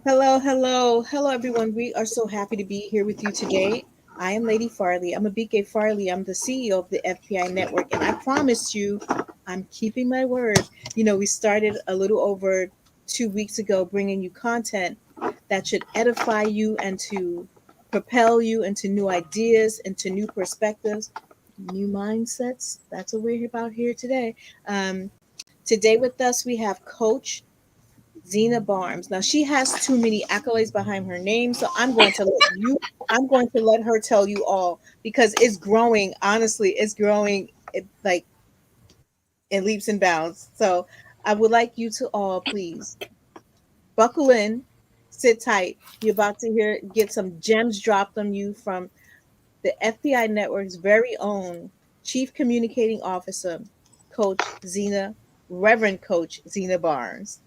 Hello, hello, hello, everyone. We are so happy to be here with you today. I am Lady Farley. I'm a BK Farley. I'm the CEO of the FPI Network, and I promised you I'm keeping my word. We started a little over 2 weeks ago bringing you content that should edify you and to propel you into new ideas, into new perspectives, new mindsets. That's what we're about here today. Um, Today with us, we have Coach Zena Barnes. Now she has too many accolades behind her name, so I'm going to let her tell you all because it's growing. Honestly, it's growing like in leaps and bounds. So I would like you to all please buckle in, sit tight. You're about to get some gems dropped on you from the FBI Network's very own Chief Communicating Officer, Coach Zena, Reverend Coach Zena Barnes.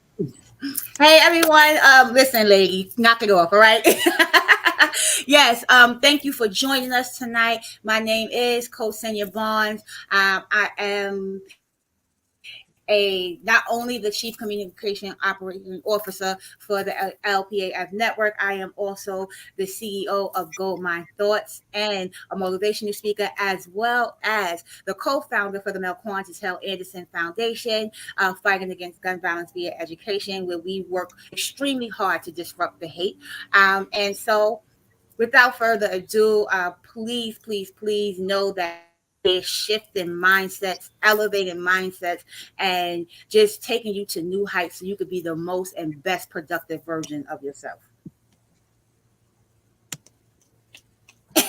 Hey everyone, listen, lady, knock it off, all right? Yes, thank you for joining us tonight. My name is Coach Senya Barnes. I am not only the Chief Communication Operating Officer for the LPAF Network, I am also the CEO of Gold Mine Thoughts and a motivational speaker, as well as the co-founder for the Melquan Hell Anderson Foundation, fighting against gun violence via education, where we work extremely hard to disrupt the hate. And so without further ado, please, please, please know that we're shifting mindsets, elevating mindsets, and just taking you to new heights so you could be the most and best productive version of yourself.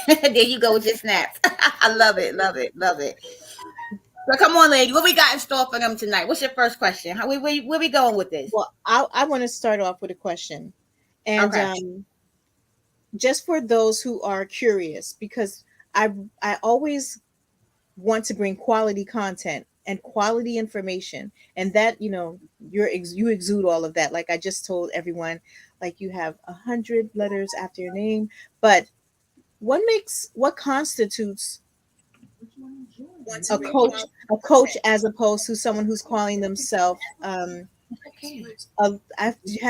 There you go with your snaps. I love it, love it, love it. So come on, lady. What we got in store for them tonight? What's your first question? Where we going with this? Well, I want to start off with a question. And Okay. just for those who are curious, because I always want to bring quality content and quality information, and that you exude all of that. Like I just told everyone, like you have 100 letters after your name, but what constitutes a coach as opposed to someone who's calling themselves have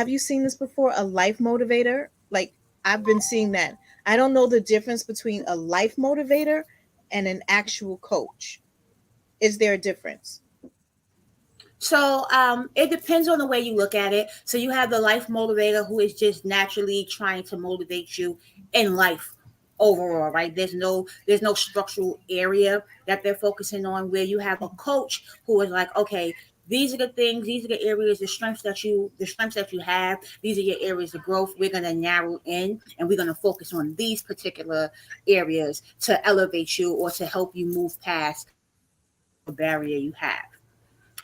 you seen this before, a life motivator? Like I've been seeing that. I don't know the difference between a life motivator and an actual coach. Is there a difference? So it depends on the way you look at it. So you have the life motivator who is just naturally trying to motivate you in life overall, right? There's no structural area that they're focusing on. Where you have a coach who is like, okay, these are the things, these are the areas, the strengths that you have. These are your areas of growth. We're gonna narrow in and we're gonna focus on these particular areas to elevate you or to help you move past whatever barrier you have.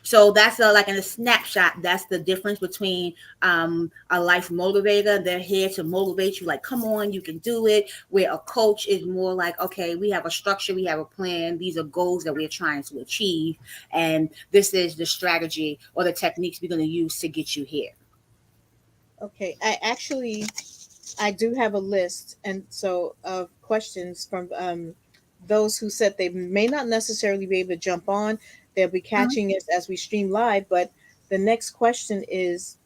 So that's like in a snapshot. That's the difference between a life motivator. They're here to motivate you, like, come on, you can do it. Where a coach is more like, okay, we have a structure, we have a plan. These are goals that we're trying to achieve, and this is the strategy or the techniques we're going to use to get you here. Okay, I do have a list and so of questions from those who said they may not necessarily be able to jump on. They'll be catching us as we stream live. But the next question is: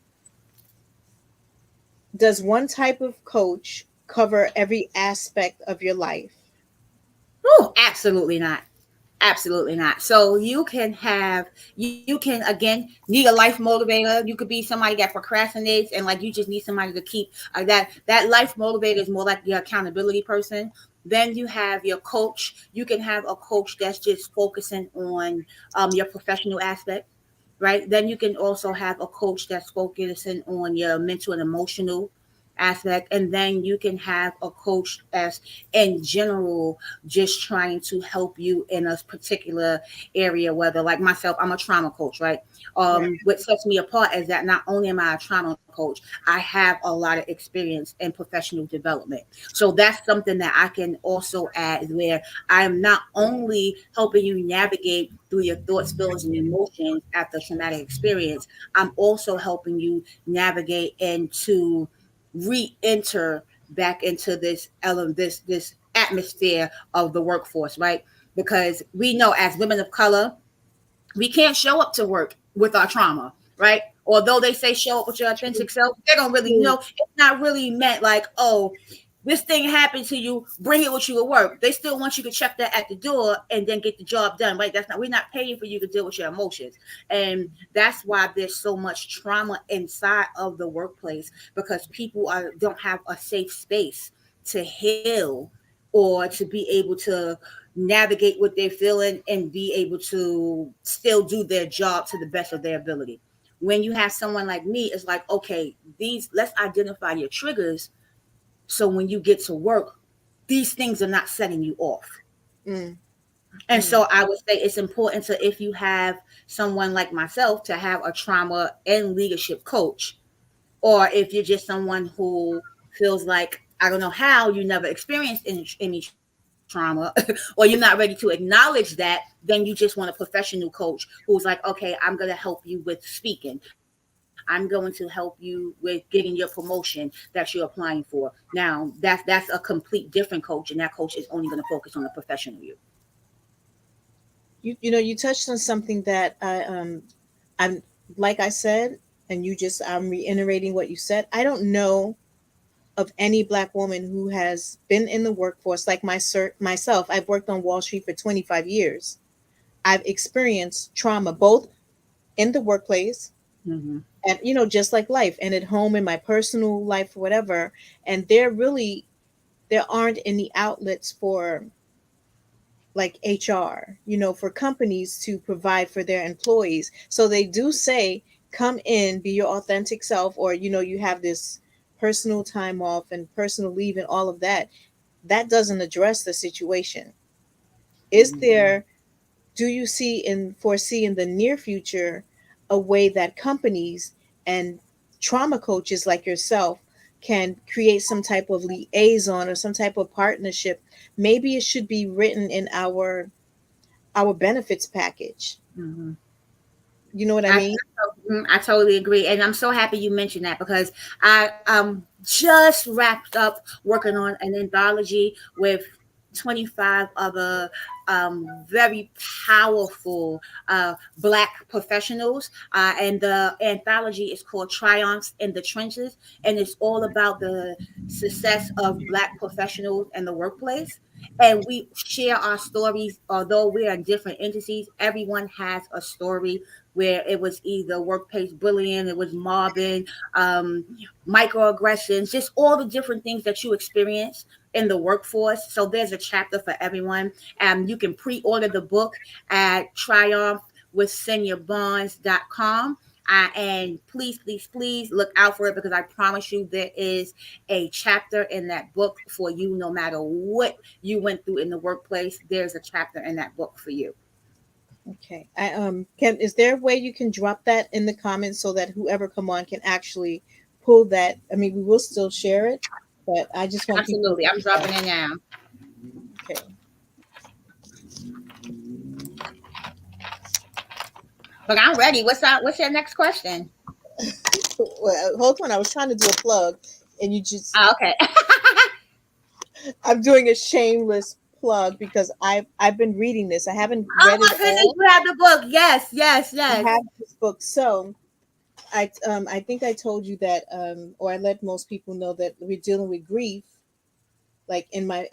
does one type of coach cover every aspect of your life? Oh, absolutely not. Absolutely not. So you can again need a life motivator. You could be somebody that procrastinates and like you just need somebody to keep that life motivator is more like your accountability person. Then you have your coach. You can have a coach that's just focusing on your professional aspect, right? Then you can also have a coach that's focusing on your mental and emotional aspect. And then you can have a coach that's in general just trying to help you in a particular area, whether like myself, I'm a trauma coach, right? Right. What sets me apart is that not only am I a trauma coach, I have a lot of experience in professional development. So that's something that I can also add, where I am not only helping you navigate through your thoughts, feelings, and emotions after traumatic experience, I'm also helping you navigate into re-enter back into this element, this atmosphere of the workforce, right? Because we know as women of color, we can't show up to work with our trauma. right? Although they say show up with your True, authentic self, they don't really true. know. It's not really meant like, oh, this thing happened to you, bring it with you at work. They still want you to check that at the door and then get the job done, right? That's not, we're not paying for you to deal with your emotions. And that's why there's so much trauma inside of the workplace, because people don't have a safe space to heal or to be able to navigate what they're feeling and be able to still do their job to the best of their ability. When you have someone like me, it's like, okay, these, let's identify your triggers, so when you get to work, these things are not setting you off. Mm, And mm. so I would say it's important to, if you have someone like myself, to have a trauma and leadership coach, or if you're just someone who feels like, I don't know how you never experienced any trauma or you're not ready to acknowledge that, then you just want a professional coach who's like, okay, I'm going to help you with speaking. I'm going to help you with getting your promotion that you're applying for. Now, that's a complete different coach, and that coach is only going to focus on the professional you. You know, you touched on something that I'm like I said, and I'm reiterating what you said. I don't know of any black woman who has been in the workforce like myself. I've worked on Wall Street for 25 years. I've experienced trauma both in the workplace Mm-hmm. and, you know, just like life, and at home, in my personal life, whatever. And there aren't any outlets for like HR, you know, for companies to provide for their employees. So they do say, come in, be your authentic self, or, you know, you have this personal time off and personal leave and all of that. That doesn't address the situation. Is Mm-hmm. there, do you see and foresee in the near future a way that companies and trauma coaches like yourself can create some type of liaison or some type of partnership? Maybe it should be written in our benefits package. Mm-hmm. You know what I I, mean? I totally agree, and I'm so happy you mentioned that, because I just wrapped up working on an anthology with 25 other very powerful Black professionals, and the anthology is called Triumphs in the Trenches, and it's all about the success of Black professionals in the workplace. And we share our stories, although we're in different entities. Everyone has a story where it was either workplace bullying, it was mobbing, um, microaggressions, just all the different things that you experience in the workforce. So there's a chapter for everyone. You can pre-order the book at triumphwithseniorbarnes.com. And please, please, please look out for it, because I promise you there is a chapter in that book for you. No matter what you went through in the workplace, there's a chapter in that book for you. Okay. I can is there a way you can drop that in the comments so that whoever come on can actually pull that? I mean, we will still share it, but I just want people Absolutely. to I'm get that. dropping it now. Okay. But I'm ready. What's up? What's your next question? Well, hold on. I was trying to do a plug, and you just Oh, okay. I'm doing a shameless plug because I've been reading this. I haven't Oh read it my goodness, all. you have the book. Yes, yes, I yes. have this book, so I think I told you that, or I let most people know that we're dealing with grief, like in my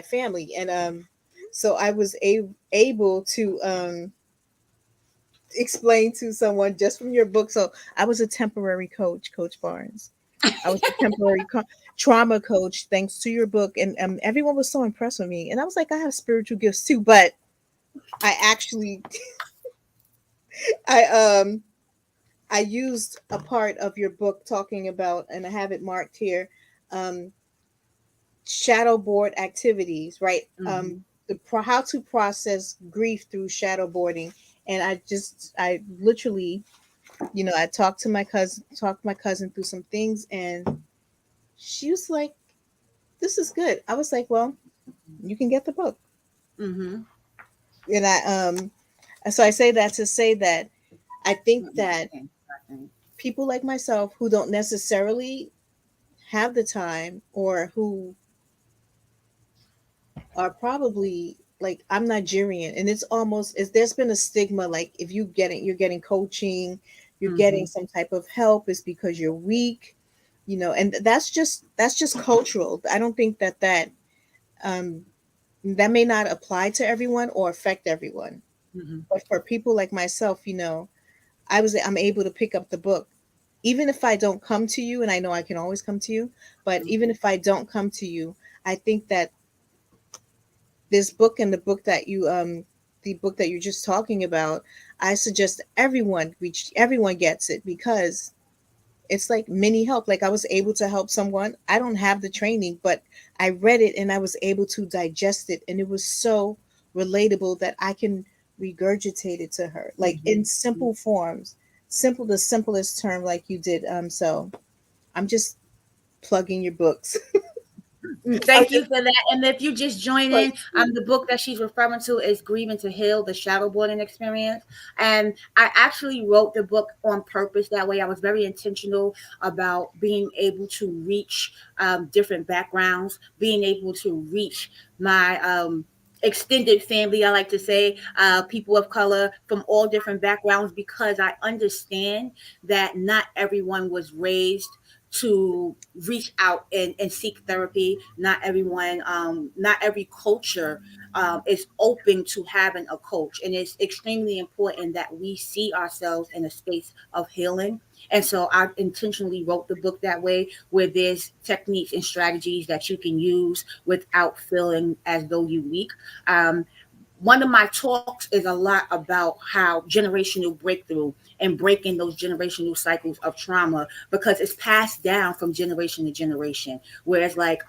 family, and so I was able to explain to someone just from your book. So I was a temporary coach, Coach Barnes. I was a temporary trauma coach thanks to your book, and everyone was so impressed with me. And I was like, I have spiritual gifts too, but I actually I I used a part of your book talking about, and I have it marked here, um, shadow board activities, right? Mm-hmm. How to process grief through shadow boarding. And I literally, you know, I talked my cousin through some things, and she was like, "This is good." I was like, "Well, you can get the book." Mm-hmm. And so I say that to say that I think that Okay. people like myself who don't necessarily have the time, or who are probably like, I'm Nigerian, and it's almost, there's been a stigma, like if you're getting coaching, you're getting Mhm. some type of help is because you're weak, and that's just cultural. I don't think um, that may not apply to everyone or affect everyone. Mhm. But for people like myself, I'm able to pick up the book. Even if I don't come to you, and I know I can always come to you, but even if I don't come to you, I think that this book and the book that you're just talking about, I suggest everyone gets it, because it's like mini help. Like, I was able to help someone. I don't have the training, but I read it and I was able to digest it, and it was so relatable that I can regurgitate it to her, like in Mhm. simple forms, the simplest term, like you did. So I'm just plugging your books. I'm Thank you just for that. And if you just join in, plugging. the book that she's referring to is Grieving to Heal, the Shadowboarding Experience. And I actually wrote the book on purpose that way. I was very intentional about being able to reach different backgrounds, being able to reach my extended family, I like to say, people of color from all different backgrounds, because I understand that not everyone was raised to reach out and seek therapy. Not everyone, not every culture is open to having a coach. And it's extremely important that we see ourselves in a space of healing. And so I intentionally wrote the book that way, where there's techniques and strategies that you can use without feeling as though you weak. Um, One of my talks is a lot about how generational breakthrough and breaking those generational cycles of trauma, because it's passed down from generation to generation. Whereas, like,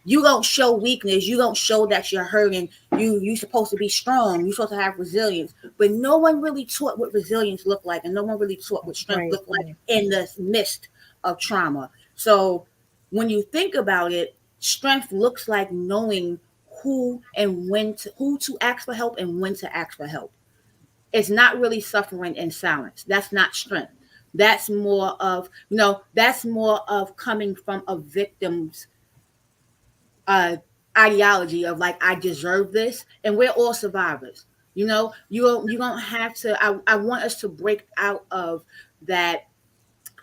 you don't show weakness, you don't show that you're hurting. You supposed to be strong, you're supposed to have resilience, but no one really taught what resilience looked like, and no one really taught what strength Right, looked like right. in the midst of trauma. So when you think about it, strength looks like knowing who to ask for help and when to ask for help. It's not really suffering in silence. That's not strength. That's more of coming from a victim's uh ideology of, like, I deserve this, and we're all survivors. You don't have to. I want us to break out of that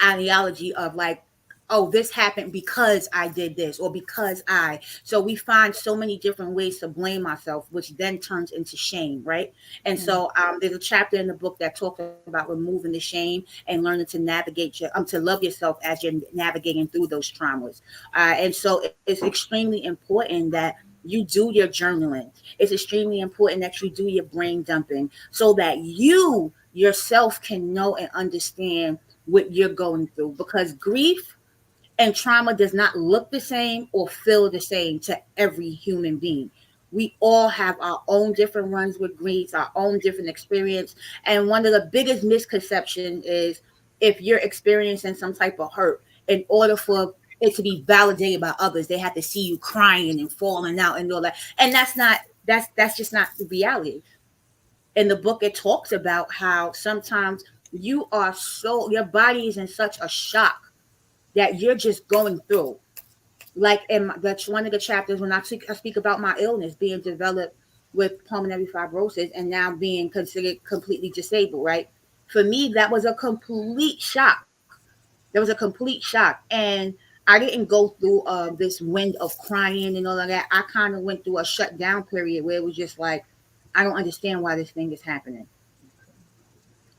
ideology of, like, oh, this happened because I did this, or because I. So we find so many different ways to blame ourselves, which then turns into shame, right? And Mm, so there's a chapter in the book that talks about removing the shame and learning to navigate to love yourself as you're navigating through those traumas. And so it's extremely important that you do your journaling. It's extremely important that you do your brain dumping, so that you yourself can know and understand what you're going through, because grief and trauma does not look the same or feel the same to every human being. We all have our own different runs with grief, our own different experience. And one of the biggest misconceptions is, if you're experiencing some type of hurt, in order for it to be validated by others, they have to see you crying and falling out and all that. And that's just not the reality. In the book, it talks about how sometimes your body is in such a shock that you're just going through. Like that's one of the chapters when I speak about my illness being developed with pulmonary fibrosis and now being considered completely disabled, right? For me, that was a complete shock. There was a complete shock. And I didn't go through this wind of crying and all of that. I kind of went through a shutdown period where it was just like, I don't understand why this thing is happening.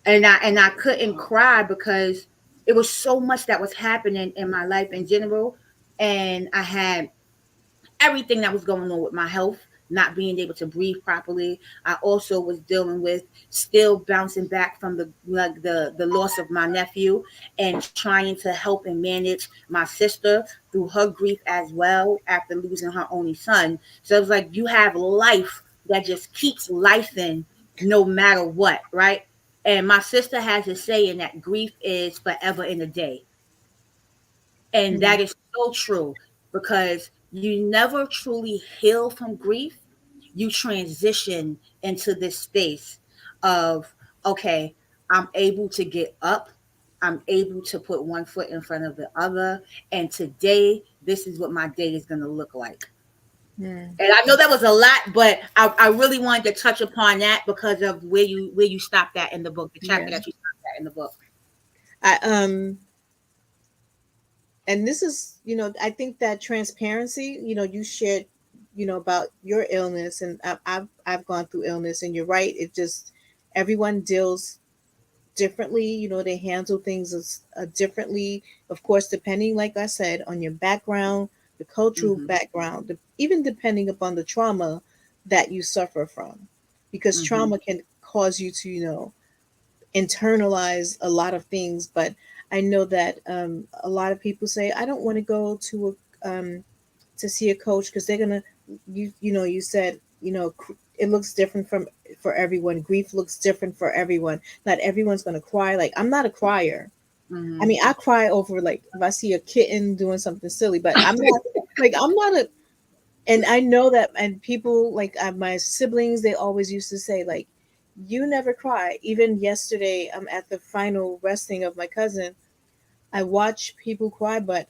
And I couldn't cry because it was so much that was happening in my life in general, and I had everything that was going on with my health, not being able to breathe properly. I also was dealing with still bouncing back from the loss of my nephew, and trying to help and manage my sister through her grief as well after losing her only son. So it was like you have life that just keeps life in no matter what, right? And my sister has a saying that grief is forever in a day. And mm, that is so true, because you never truly heal from grief. You transition into this space of, okay, I'm able to get up. I'm able to put one foot in front of the other. And today, this is what my day is going to look like. mm. And I know that was a lot, but I really wanted to touch upon that because of where you stopped at in the book, the chapter Yeah. that you stopped at in the book. I and this is, I think that transparency, you shared, about your illness, and I've gone through illness, and you're right. It just, everyone deals differently. They handle things differently, of course, depending, like I said, on your background, the cultural Mm-hmm. background, even depending upon the trauma that you suffer from, because Mm-hmm. trauma can cause you to, internalize a lot of things. But I know that a lot of people say, I don't want to go to see a coach, because they're gonna, you said, it looks different for everyone. Grief looks different for everyone. Not everyone's gonna cry. Like, I'm not a crier. I Mm-hmm. mean, I cry over, like, if I see a kitten doing something silly, but I'm not a. And I know that, and people, like, my siblings, they always used to say, like, you never cry. Even yesterday, I'm at the final resting of my cousin. I watch people cry, but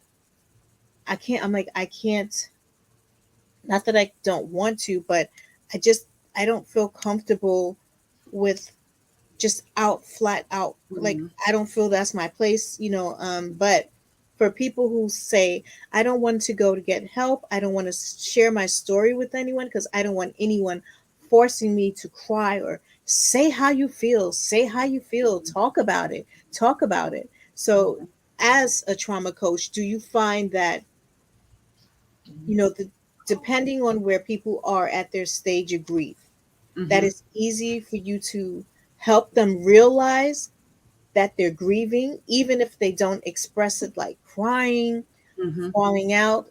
I can't. I'm like, I can't. Not that I don't want to, but I just, I don't feel comfortable with just out flat out, like, Mm-hmm. I don't feel that's my place, but for people who say, I don't want to go to get help, I don't want to share my story with anyone, because I don't want anyone forcing me to cry, or say how you feel, talk about it. So, as a trauma coach, do you find that, the depending on where people are at their stage of grief, that Mm-hmm. it's easy for you to help them realize that they're grieving, even if they don't express it, like crying, Mm-hmm. falling out?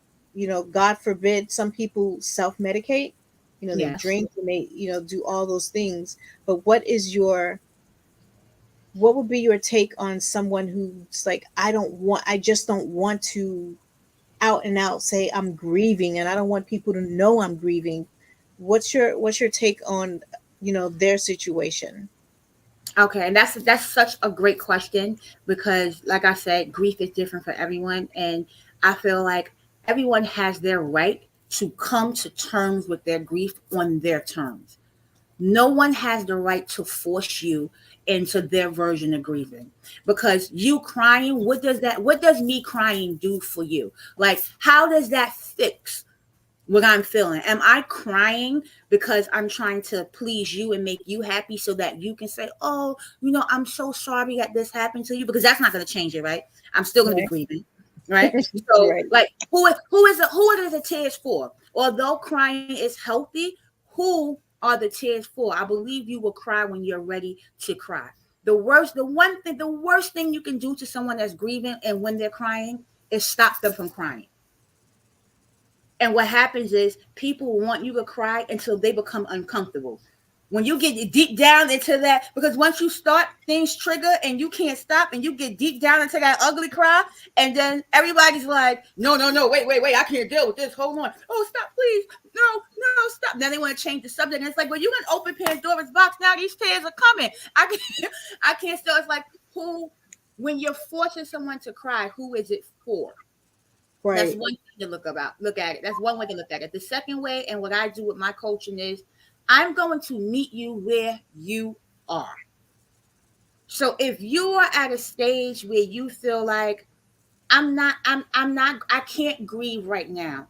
God forbid, some people self medicate. They Yes. drink, and they, do all those things. But what would be your take on someone who's like, I just don't want to out and out say I'm grieving, and I don't want people to know I'm grieving? What's your take on, their situation? Okay, and that's such a great question because, like I said, grief is different for everyone, and I feel like everyone has their right to come to terms with their grief on their terms. No one has the right to force you into their version of grieving because you crying, what does me crying do for you? Like, how does that fix what I'm feeling? Am I crying because I'm trying to please you and make you happy so that you can say, oh, I'm so sorry that this happened to you? Because that's not going to change it, right? I'm still going to be Right. grieving, right? So, Right. like, who are the tears for? Although crying is healthy, who are the tears for? I believe you will cry when you're ready to cry. The worst thing you can do to someone that's grieving and when they're crying is stop them from crying. And what happens is people want you to cry until they become uncomfortable. When you get deep down into that, because once you start, things trigger and you can't stop, and you get deep down into that ugly cry, and then everybody's like, no, no, no, wait, wait, wait, I can't deal with this. Hold on. Oh, stop, please. No, no, stop. Then they want to change the subject. And it's like, well, you can open Pandora's box now. These tears are coming. I can't, I can't. So it's like, when you're forcing someone to cry, who is it for? That's Right. one thing to look at it. That's one way to look at it. The second way, and what I do with my coaching is, I'm going to meet you where you are. So if you are at a stage where you feel like I'm not, I can't grieve right now.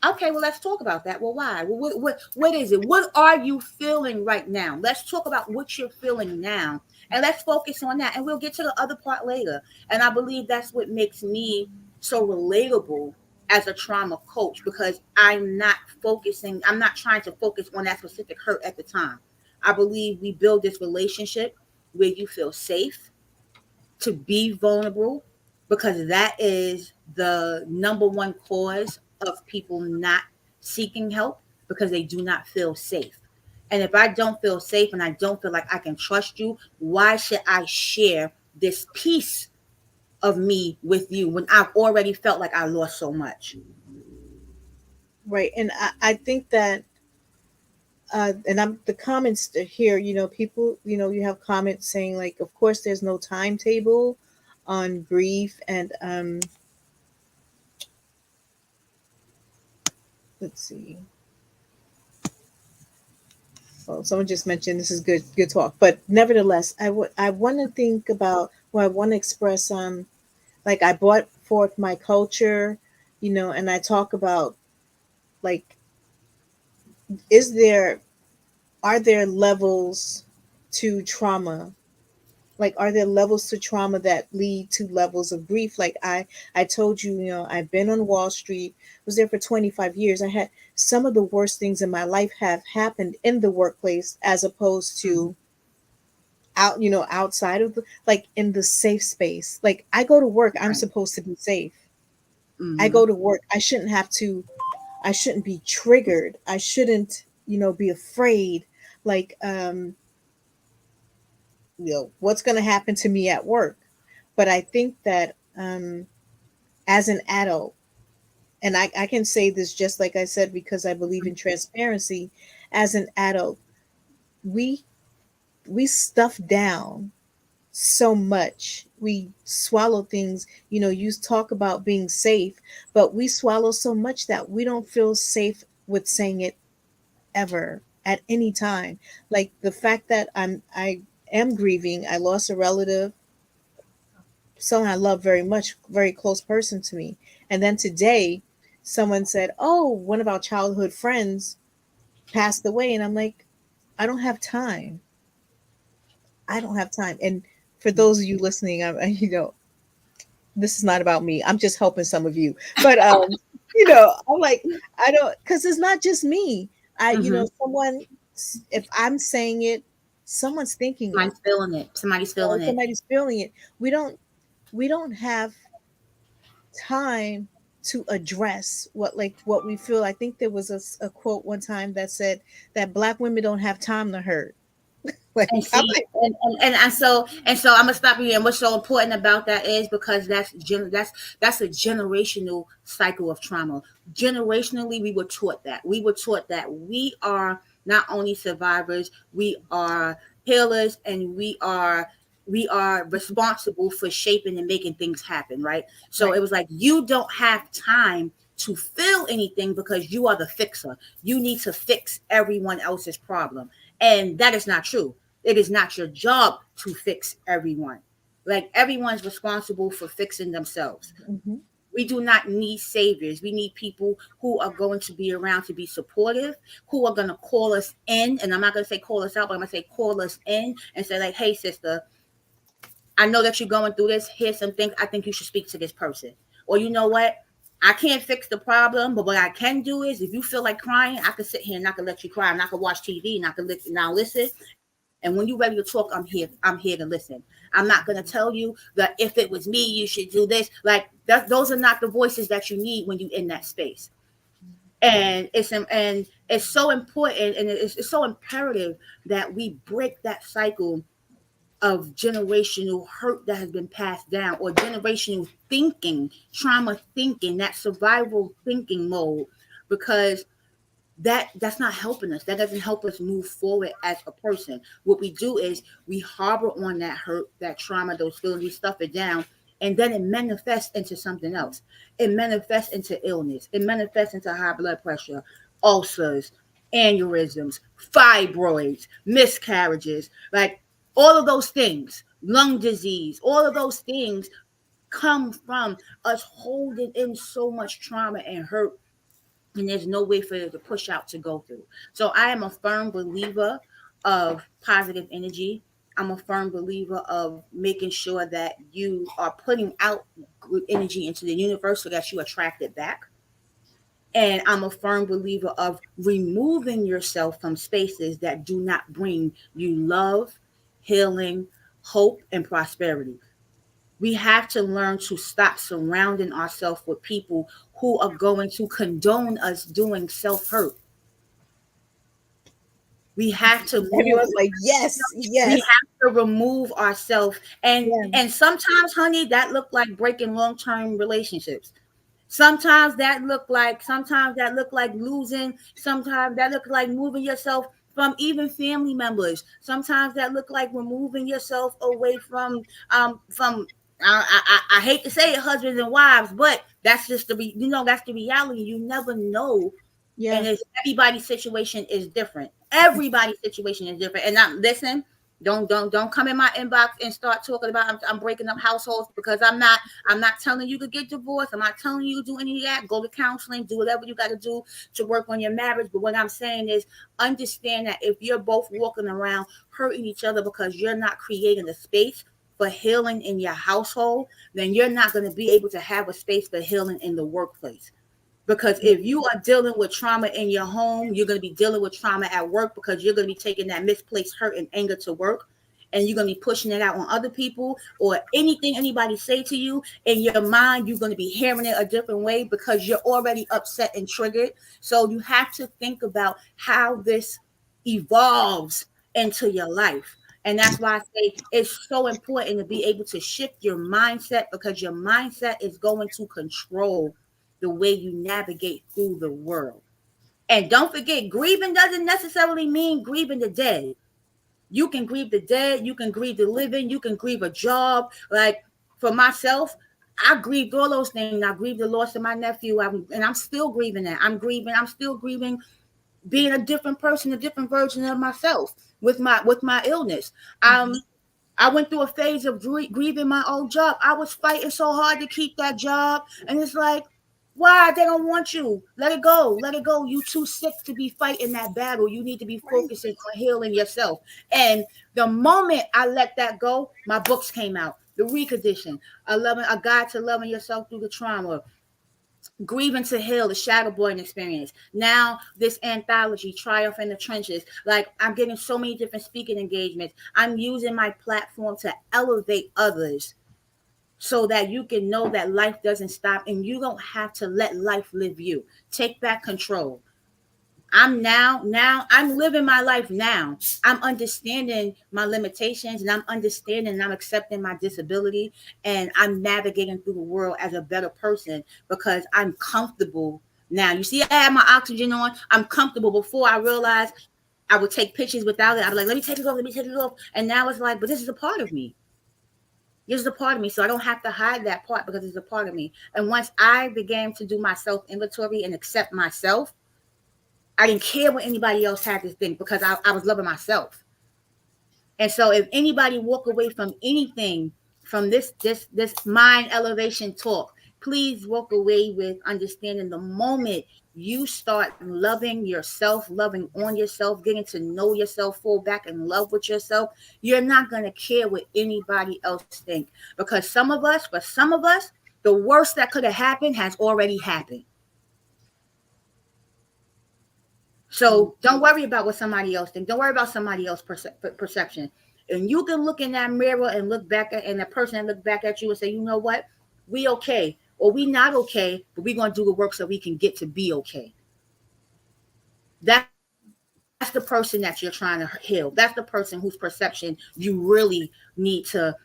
Okay, well, let's talk about that. Well, why? Well, what is it? What are you feeling right now? Let's talk about what you're feeling now, and let's focus on that. And we'll get to the other part later. And I believe that's what makes me so relatable as a trauma coach because I'm not trying to focus on that specific hurt at the time. I believe we build this relationship where you feel safe to be vulnerable because that is the number one cause of people not seeking help because they do not feel safe. And if I don't feel safe and I don't feel like I can trust you, why should I share this piece of me with you when I've already felt like I lost so much? Right. And I think that, and I'm the comments here, people, you have comments saying, like, of course there's no timetable on grief. And let's see. Well, someone just mentioned this is good talk, but nevertheless, I want to think about Well, I want to express like I brought forth my culture, and I talk about, like, is there are there levels to trauma? Like, are there levels to trauma that lead to levels of grief? Like, I told you, I've been on Wall Street, was there for 25 years. I had some of the worst things in my life have happened in the workplace, as opposed Mhm. to outside of the, like, in the safe space. Like, I go to work, I'm Right. supposed to be safe. I Hmm. go to work, I shouldn't be triggered. I shouldn't, be afraid. Like, what's going to happen to me at work? But I think that, as an adult, and I can say this just like I said, because I believe in transparency. As an adult, we we stuff down so much. We swallow things. You talk about being safe, but we swallow so much that we don't feel safe with saying it ever at any time. Like, the fact that I am grieving. I lost a relative, someone I love very much, very close person to me. And then today, someone said, "Oh, one of our childhood friends passed away," and I'm like, I don't have time. I don't have time. And for those of you listening, this is not about me. I'm just helping some of you. But I'm like, I don't, because it's not just me. Hmm. Someone, if I'm saying it, someone's thinking it. Somebody's feeling it. Somebody's Or feeling it. somebody's feeling it. We don't have time to address what we feel. I think there was a quote one time that said that black women don't have time to hurt. Like, And I'm see, like, and so I'm gonna stop you. And what's so important about that is because that's a generational cycle of trauma. Generationally, we were taught that. We were taught that we are not only survivors, we are healers, and we are responsible for shaping and making things happen. Right. So right. it was like you don't have time to feel anything because you are the fixer. You need to fix everyone else's problem, and that is not true. It is not your job to fix everyone. Like everyone's responsible for fixing themselves. Hmm. We do not need saviors. We need people who are going to be around to be supportive, who are going to call us in. And I'm not going to say call us out, but I'm going to say call us in and say, like, hey, sister, I know that you're going through this. Here's some things I think you should speak to this person. Or you know what? I can't fix the problem, but what I can do is if you feel like crying, I can sit here and I can let you cry and I can watch TV and I can now listen. And when you're ready to talk, I'm here to listen. I'm not gonna tell you that if it was me, you should do this. Like those are not the voices that you need when you're in that space. And it's so important and it's so imperative that we break that cycle of generational hurt that has been passed down or generational thinking, trauma thinking, that survival thinking mode, because that's not helping us. That doesn't help us move forward as a person. What we do is we harbor on that hurt, that trauma, those feelings, we stuff it down, and then it manifests into something else. It manifests into illness. It manifests into high blood pressure, ulcers, aneurysms, fibroids, miscarriages, like all of those things, lung disease, all of those things come from us holding in so much trauma and hurt, and there's no way for it to push out to go through. So I am a firm believer of positive energy. I'm a firm believer of making sure that you are putting out good energy into the universe so that you attract it back. And I'm a firm believer of removing yourself from spaces that do not bring you love, healing, hope, and prosperity. We have to learn to stop surrounding ourselves with people who are going to condone us doing self hurt. We have to move. Everyone's like, yes, We yes, have to remove ourselves, and yeah, sometimes, honey, that look like breaking long term relationships. Sometimes that look like losing. Sometimes that look like moving yourself from even family members. Sometimes that look like removing yourself away from I hate to say it, husbands and wives, but that's just that's the reality. You never know, yeah. and everybody's situation is different. Everybody's situation is different. And I'm listen. Don't come in my inbox and start talking about I'm breaking up households, because I'm not telling you to get divorced. I'm not telling you to do any of that. Go to counseling, do whatever you got to do to work on your marriage. But what I'm saying is, understand that if you're both walking around hurting each other because you're not creating a space for healing in your household, then you're not going to be able to have a space for healing in the workplace. Because if you are dealing with trauma in your home, you're going to be dealing with trauma at work, because you're going to be taking that misplaced hurt and anger to work, and you're going to be pushing it out on other people, or anything anybody say to you in your mind, you're going to be hearing it a different way because you're already upset and triggered. So you have to think about how this evolves into your life. And that's why I say it's so important to be able to shift your mindset, because your mindset is going to control the way you navigate through the world. And don't forget, grieving doesn't necessarily mean grieving the dead. You can grieve the dead, you can grieve the living, you can grieve a job. Like for myself, I grieved all those things. I grieved the loss of my nephew, and I'm still grieving that. I'm still grieving being a different person, a different version of myself with my illness. Mm-hmm. I went through a phase of grieving my old job. I was fighting so hard to keep that job, and it's like, why they don't want you? Let it go. Let it go. You too sick to be fighting that battle. You need to be Right. focusing on healing yourself. And the moment I let that go, my books came out. The Recondition, a guide to loving yourself through the trauma, Grieving to Heal, the Shadowboarding Experience. Now this anthology, Triumph in the Trenches. Like, I'm getting so many different speaking engagements. I'm using my platform to elevate others, so that you can know that life doesn't stop, and you don't have to let life live you. Take back control. I'm living my life now. I'm understanding my limitations, and I'm understanding and I'm accepting my disability, and I'm navigating through the world as a better person because I'm comfortable now. You see, I have my oxygen on. I'm comfortable. Before, I realized I would take pictures without it. I'd be like, let me take it off, let me take it off. And now it's like, but this is a part of me. This is a part of me. So I don't have to hide that part because it's a part of me. And once I began to do my self inventory and accept myself, I didn't care what anybody else had to think, because I was loving myself. And so if anybody walk away from anything from this mind elevation talk, please walk away with understanding the moment you start loving yourself, loving on yourself, getting to know yourself, fall back in love with yourself, you're not going to care what anybody else think. Because for some of us, the worst that could have happened has already happened. Mm. So don't worry about what somebody else thinks. Don't worry about somebody else's perception. And you can look in that mirror and look back at, and the person that look back at you and say, you know what, we okay, or we not okay, but we're gonna do the work so we can get to be okay. That's the person that you're trying to heal. That's the person whose perception you really need to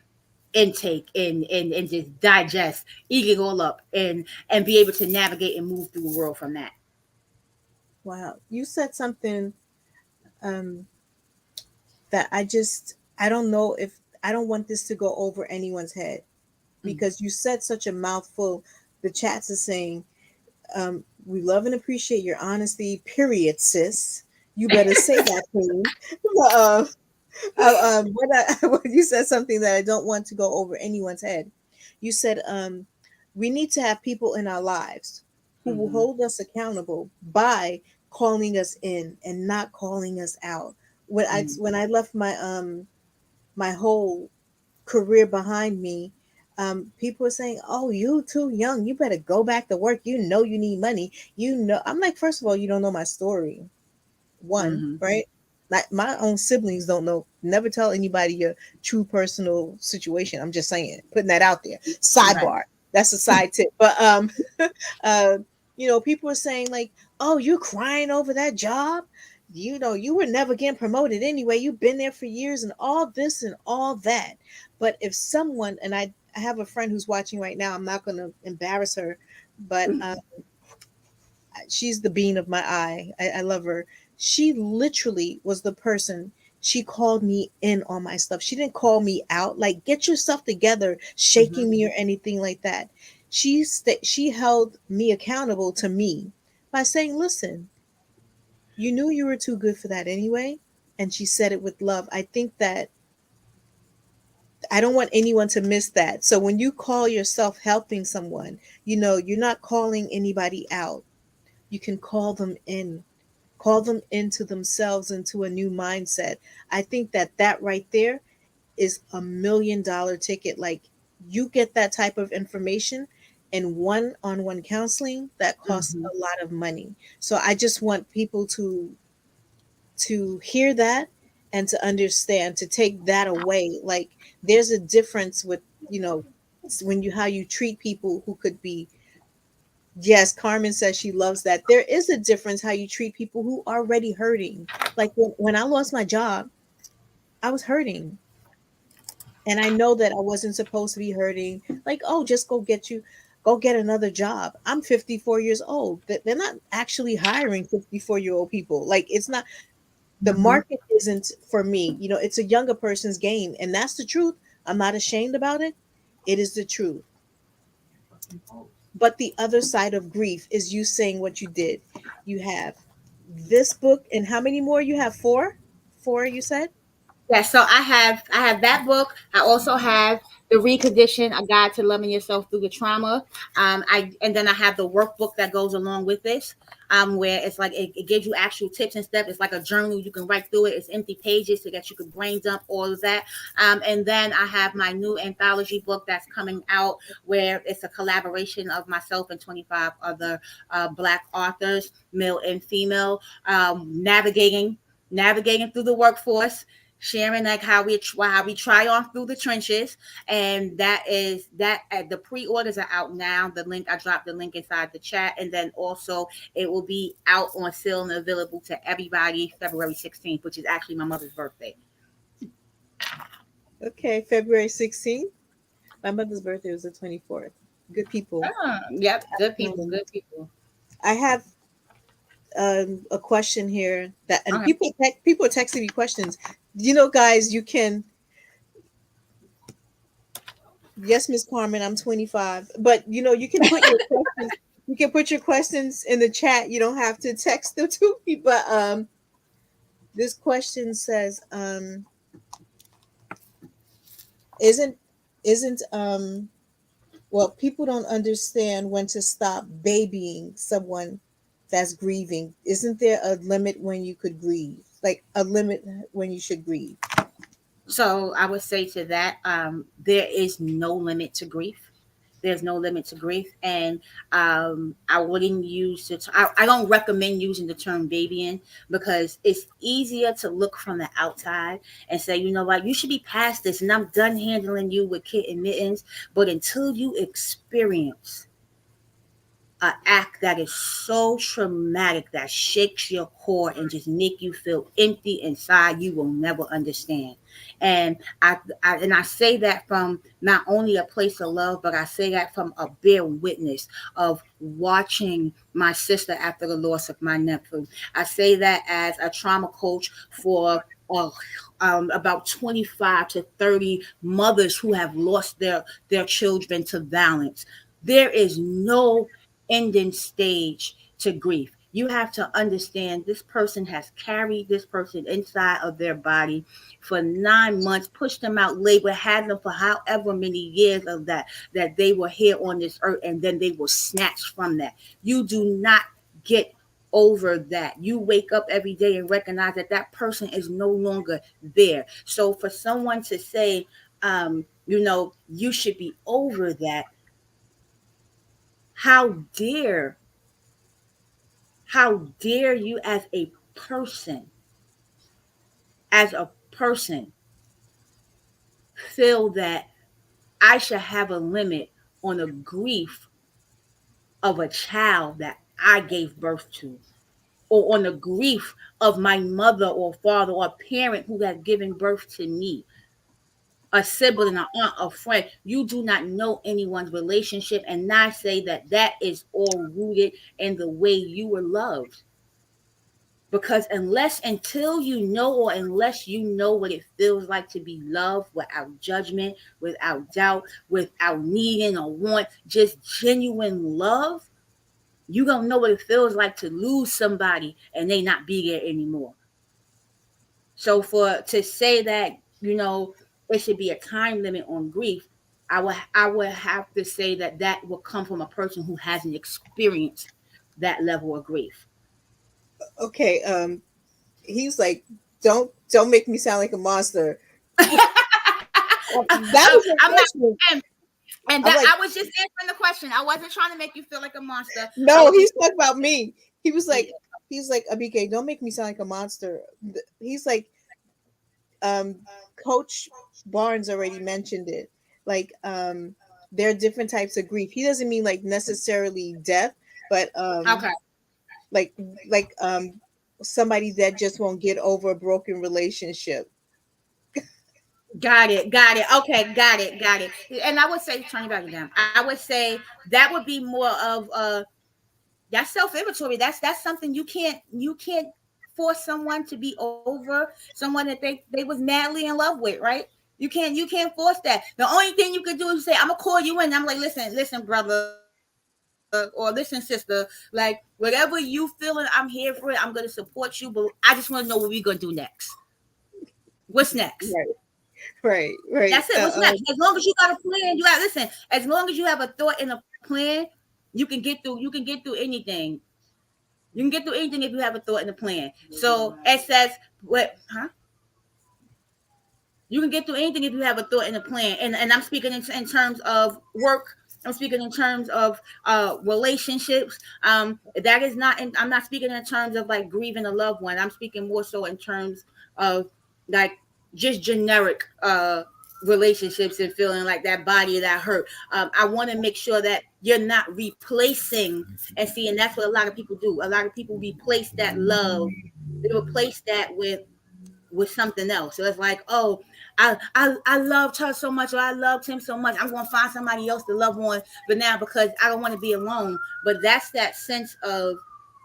intake and just digest, eat it all up, and be able to navigate and move through the world from that. Wow. You said something um, that I don't know if I don't want this to go over anyone's head Mm. because you said such a mouthful. The chats are saying, we love and appreciate your honesty, period, sis. You better say that, queen. uh, what you said something that I don't want to go over anyone's head. You said, we need to have people in our lives who will Mm-hmm. hold us accountable by calling us in and not calling us out. Mm-hmm. When I left my whole career behind me, people were saying, "Oh, you too young. You better go back to work. You know you need money. You know." I'm like, first of all, you don't know my story. One, Mm-hmm. right? Like my own siblings don't know. Never tell anybody your true personal situation. I'm just saying, putting that out there. Right. Sidebar. That's a side tip. But uh, people are saying like, "Oh, you're crying over that job. You know, you were never getting promoted anyway. You've been there for years and all this and all that." But if someone, and I have a friend who's watching right now, I'm not going to embarrass her, but she's the bean of my eye. I love her. She literally was the person. She called me in on my stuff. She didn't call me out like get yourself together, Mm-hmm. shaking me or anything like that. She held me accountable to me by saying, "Listen, you knew you were too good for that anyway." And she said it with love. I think that I don't want anyone to miss that. So when you call yourself helping someone, you're not calling anybody out. You can call them into themselves, into a new mindset. I think that that right there is $1 million ticket. Like, you get that type of information and one-on-one counseling that costs Mhm. a lot of money. So I just want people to hear that and to understand, to take that away. Like, there's a difference with, when you how you treat people who could be. Yes, Carmen says she loves that. There is a difference how you treat people who are already hurting. Like, when I lost my job, I was hurting. And I know that I wasn't supposed to be hurting. Like, oh, just go get another job. I'm 54 years old. They're not actually hiring 54-year-old people. Like, it's not, the Mhm. market isn't for me. It's a younger person's game. And that's the truth. I'm not ashamed about it. It is the truth. But the other side of grief is you saying what you did. You have this book, and how many more you have? Four, you said? Yeah, so I have that book. I also have the Recondition, A Guide to Loving Yourself Through the Trauma. And then I have the workbook that goes along with this, where it's like it gives you actual tips and steps. It's like a journal you can write through it. It's empty pages so that you can brain dump all of that. And then I have my new anthology book that's coming out, where it's a collaboration of myself and 25 other Black authors, male and female, navigating through the workforce, sharing like how we try on through the trenches. And that is that. The pre-orders are out now. I dropped the link inside the chat, and then also it will be out on sale and available to everybody February 16th, which is actually my mother's birthday. Okay, February 16th. My mother's birthday was the 24th. Good people. Yep, good people, Um, good people. I have a question here, that, and Okay. people are texting me questions. Guys, you can. Yes, Miss Carmen, I'm 25, but you can put your questions. You can put your questions in the chat. You don't have to text them to me. But this question says, isn't isn't well, people don't understand when to stop babying someone that's grieving. Isn't there a limit when you could grieve? Like, a limit when you should grieve? So I would say to that, there is no limit to grief. There's no limit to grief, and I wouldn't use the. I don't recommend using the term babying, because it's easier to look from the outside and say, you know what, you should be past this, and I'm done handling you with kitten mittens. But until you experience an act that is so traumatic that shakes your core and just make you feel empty inside, you will never understand. And I say that from not only a place of love, but I say that from a bare witness of watching my sister after the loss of my nephew. I say that as a trauma coach for uh, about 25 to 30 mothers who have lost their children to violence. There is no ending stage to grief. You have to understand this person has carried this person inside of their body for 9 months, pushed them out labor, had them for however many years of that they were here on this earth, and then they were snatched from that. You do not get over that. You wake up every day and recognize that that person is no longer there. So for someone to say, you should be over that, how dare how dare you as a person feel that I should have a limit on the grief of a child that I gave birth to, or on the grief of my mother or father or parent who has given birth to me, a sibling, an aunt, a friend. You do not know anyone's relationship, and not say that that is all rooted in the way you were loved. Because until you know, or unless you know what it feels like to be loved without judgment, without doubt, without needing or want, just genuine love, you don't know what it feels like to lose somebody and they not be there anymore. So for to say that, it should be a time limit on grief, I would have to say that that will come from a person who hasn't experienced that level of grief. Okay, he's like, don't make me sound like a monster. That was a I'm not, question. and, and I'm that like, I was just answering the question. I wasn't trying to make you feel like a monster. I no, was just he's talking about me. He was yeah. like, Abike, don't make me sound like a monster. He's like, um, Coach Barnes already mentioned it. Like, there are different types of grief. He doesn't mean like necessarily death, but Okay. like like somebody that just won't get over a broken relationship. Got it. Got it. Okay. Got it. Got it. And I would say, turn it back again. I would say that would be more of that's self inventory. That's something you can't force someone to be over someone that they was madly in love with, right? You can't force that. The only thing you could do is say, I'm gonna call you in. I'm like, listen, brother, or listen, sister, like whatever you feeling, I'm here for it. I'm gonna support you, but I just want to know what we gonna do next. What's next? Right, right, That's right. it. What's next? As long as you got a plan, you got listen. As long as you have a thought and a plan, you can get through. You can get through anything. You can get through anything if you have a thought and a plan. So it says what? Huh? You can get through anything if you have a thought and a plan. And I'm speaking in terms of work. I'm speaking in terms of relationships. That is not. I'm not speaking in terms of like grieving a loved one. I'm speaking more so in terms of like just generic relationships and feeling like that body that hurt. I want to make sure that you're not replacing and see, and that's what a lot of people do. A lot of people replace that love. They replace that with something else. So it's like, oh, I loved her so much, or I loved him so much. I'm gonna find somebody else to love on, but now because I don't want to be alone. But that's that sense of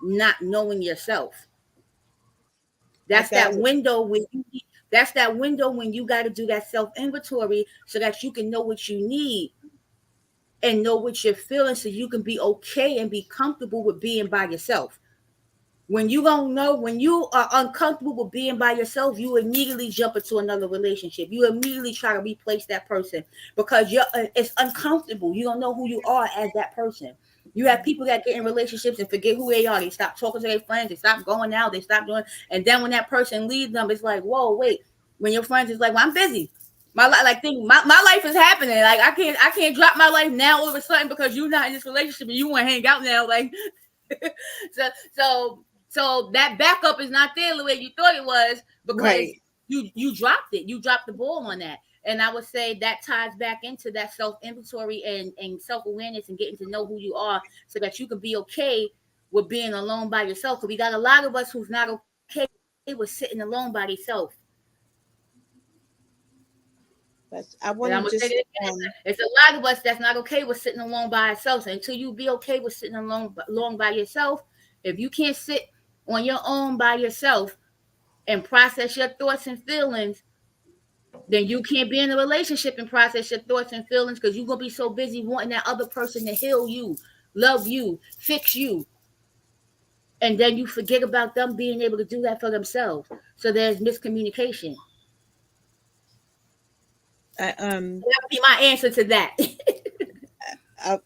not knowing yourself. I That's that thousand window when you that's that window when you got to do that self inventory so that you can know what you need and know what you're feeling so you can be okay and be comfortable with being by yourself. When you don't know, when you are uncomfortable with being by yourself, you immediately jump into another relationship. You immediately try to replace that person because it's uncomfortable. You don't know who you are as that person. You have people that get in relationships and forget who they are. They stop talking to their friends. They stop going out. They stop doing. And then when that person leaves them, it's like, whoa, wait. When your friends is like, well, I'm busy. My life, like, think my life is happening. Like, I can't drop my life now all of a sudden because you're not in this relationship and you want to hang out now. Like, so so that backup is not there the way you thought it was because right. you dropped it. You dropped the ball on that. And I would say that ties back into that self inventory and self awareness and getting to know who you are so that you can be okay with being alone by yourself. Because we got a lot of us who's not okay with sitting alone by themselves. That's I And want I'm to gonna say it just again. It's a lot of us that's not okay with sitting alone by ourselves. And until you be okay with sitting alone by yourself, if you can't sit on your own by yourself and process your thoughts and feelings, then you can't be in a relationship and process your thoughts and feelings because you're gonna be so busy wanting that other person to heal you, love you, fix you, and then you forget about them being able to do that for themselves. So there's miscommunication. I, That would be my answer to that. I,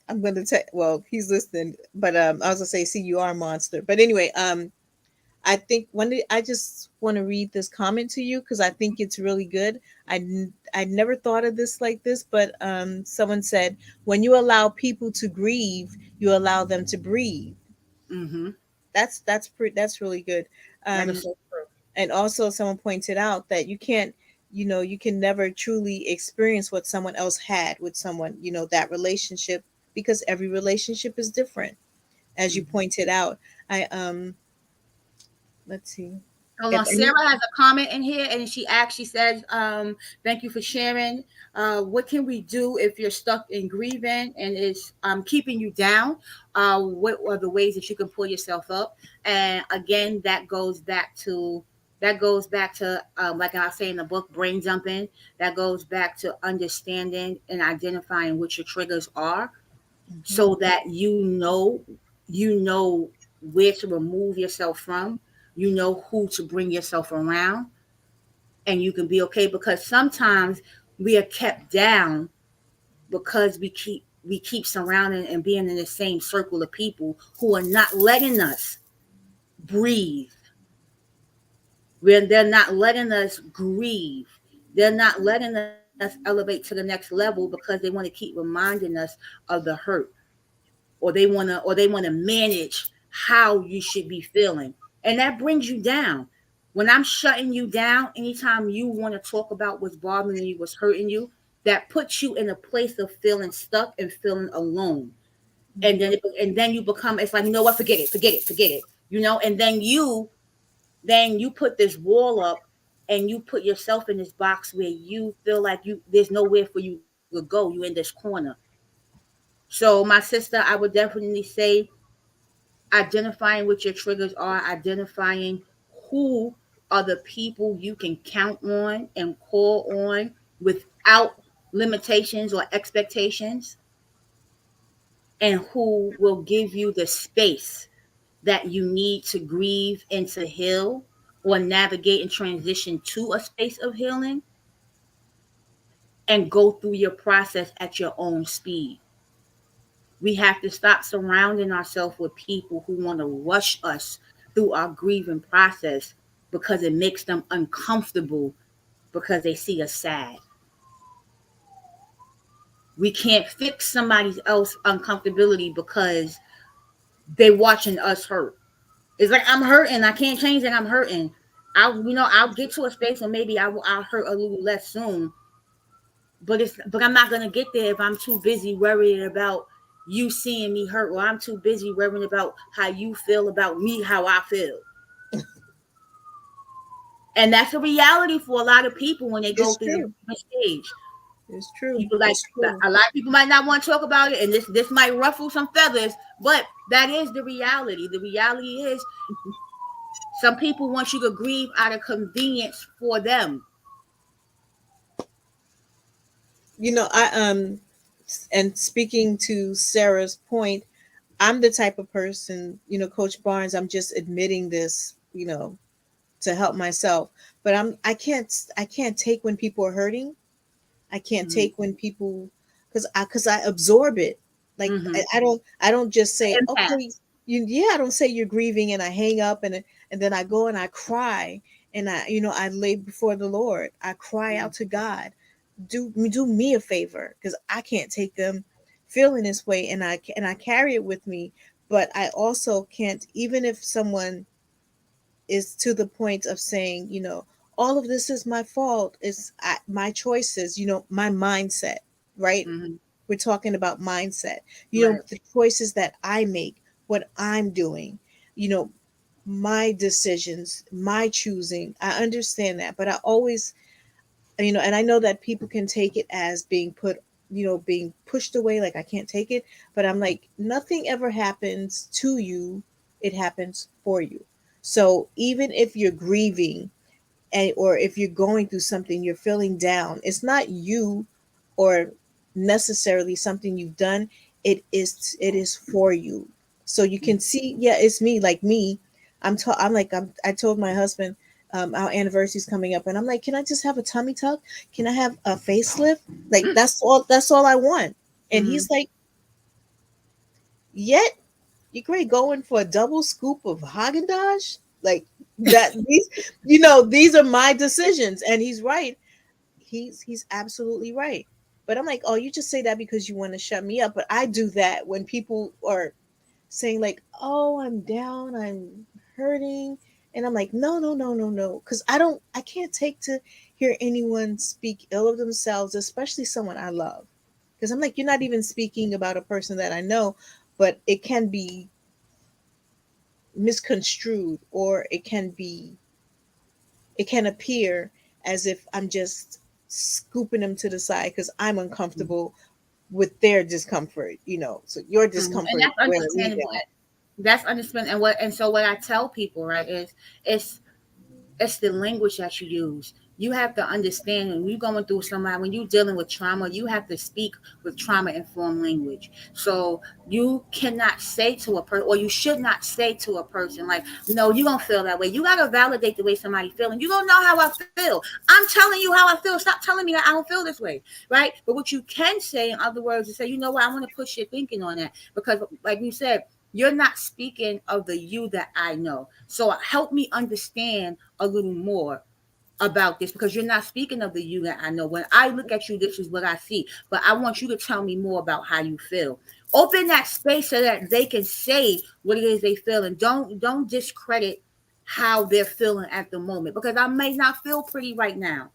I'm gonna tell. Well, he's listening, but I was gonna say, see, you are a monster. But anyway, I think I just want to read this comment to you because I think it's really good. I never thought of this like this, but someone said when you allow people to grieve, you allow them to breathe. Mm-hmm. That's really good. That is Um, so true. and also someone pointed out that you can't, you can never truly experience what someone else had with someone, that relationship, because every relationship is different, as you Mm-hmm. pointed out. I Let's see Hold if on. any. Sarah has a comment in here and she says, thank you for sharing. What can we do if you're stuck in grieving and it's keeping you down? What are the ways that you can pull yourself up? And again, that goes back to like I say in the book, brain jumping. That goes back to understanding and identifying what your triggers are Mhm. so that you know where to remove yourself from, you know who to bring yourself around, and you can be okay, because sometimes we are kept down because we keep surrounding and being in the same circle of people who are not letting us breathe, when they're not letting us grieve, they're not letting us elevate to the next level because they want to keep reminding us of the hurt, or they want to manage how you should be feeling, and that brings you down. When I'm shutting you down, anytime you want to talk about what's bothering you, what's hurting you, that puts you in a place of feeling stuck and feeling alone. And then you become, it's like, you know what, forget it, forget it, forget it, and then you put this wall up, and you put yourself in this box where you feel like there's nowhere for you to go, you in this corner. So my sister, I would definitely say, identifying what your triggers are, identifying who are the people you can count on and call on without limitations or expectations, and who will give you the space that you need to grieve and to heal, or navigate and transition to a space of healing, and go through your process at your own speed. We have to stop surrounding ourselves with people who want to rush us through our grieving process because it makes them uncomfortable, because they see us sad. We can't fix somebody else's uncomfortability because they're watching us hurt. It's like, I'm hurting. I can't change that I'm hurting. I'll get to a space where maybe I'll hurt a little less soon, but I'm not gonna get there if I'm too busy worrying about you seeing me hurt, or I'm too busy worrying about how you feel about me, how I feel. And that's a reality for a lot of people when they go It's through the true. grieving stage. It's true. People, like, It's true. a lot of people might not want to talk about it, and this might ruffle some feathers, but that is the reality. The reality is, some people want you to grieve out of convenience for them. And speaking to Sarah's point, I'm the type of person, Coach Barnes, I'm just admitting this, to help myself. But I can't take when people are hurting. I can't Mm-hmm. take when people, because I absorb it. Like Mm-hmm. I don't just say, Empath. okay, I don't say you're grieving and I hang up, and then I go and I cry, and I lay before the Lord. I cry out to God. Do me a favor, because I can't take them feeling this way, and I carry it with me. But I also can't, even if someone is to the point of saying, all of this is my fault. My choices, my mindset, right? Mm-hmm. We're talking about mindset, Right. the choices that I make, what I'm doing, you know, my decisions, my choosing. I understand that, but I always, and I know that people can take it as being pushed away, like I can't take it. But I'm like, nothing ever happens to you, it happens for you. So even if you're grieving, or if you're going through something, you're feeling down, it's not you, or necessarily something you've done. It is for you. So you can see, yeah, it's me, like me. I told my husband, our anniversary's coming up, and I'm like, can I just have a tummy tuck? Can I have a facelift? Like, that's all I want. And Mm-hmm. he's like, yet you're great going for a double scoop of Haagen-Dazs? Like, that, these are my decisions. And he's right. He's absolutely right. But I'm like, oh, you just say that because you want to shut me up. But I do that when people are saying, like, oh, I'm down, I'm hurting. And I'm like, no, no, no, no, no. Because I can't take to hear anyone speak ill of themselves, especially someone I love. Because I'm like, you're not even speaking about a person that I know, but misconstrued, or it can appear as if I'm just scooping them to the side because I'm uncomfortable with their discomfort. So your And discomfort that's wearing me understandable. down. That's understandable. And so what I tell people, right, is it's the language that you use. You have to understand when you're going through somebody, when you're dealing with trauma, you have to speak with trauma informed language. So you cannot say to a person, or you should not say to a person, like, no, you don't feel that way. You got to validate the way somebody feeling. You don't know how I feel. I'm telling you how I feel. Stop telling me that I don't feel this way. Right. But what you can say, in other words, is say, you know what, I want to push your thinking on that. Because like you said, you're not speaking of the you that I know. So help me understand a little more about this, because you're not speaking of the you that I know. When I look at you, this is what I see. But I want you to tell me more about how you feel. Open that space so that they can say what it is they feel, and don't discredit how they're feeling at the moment, because I may not feel pretty right now.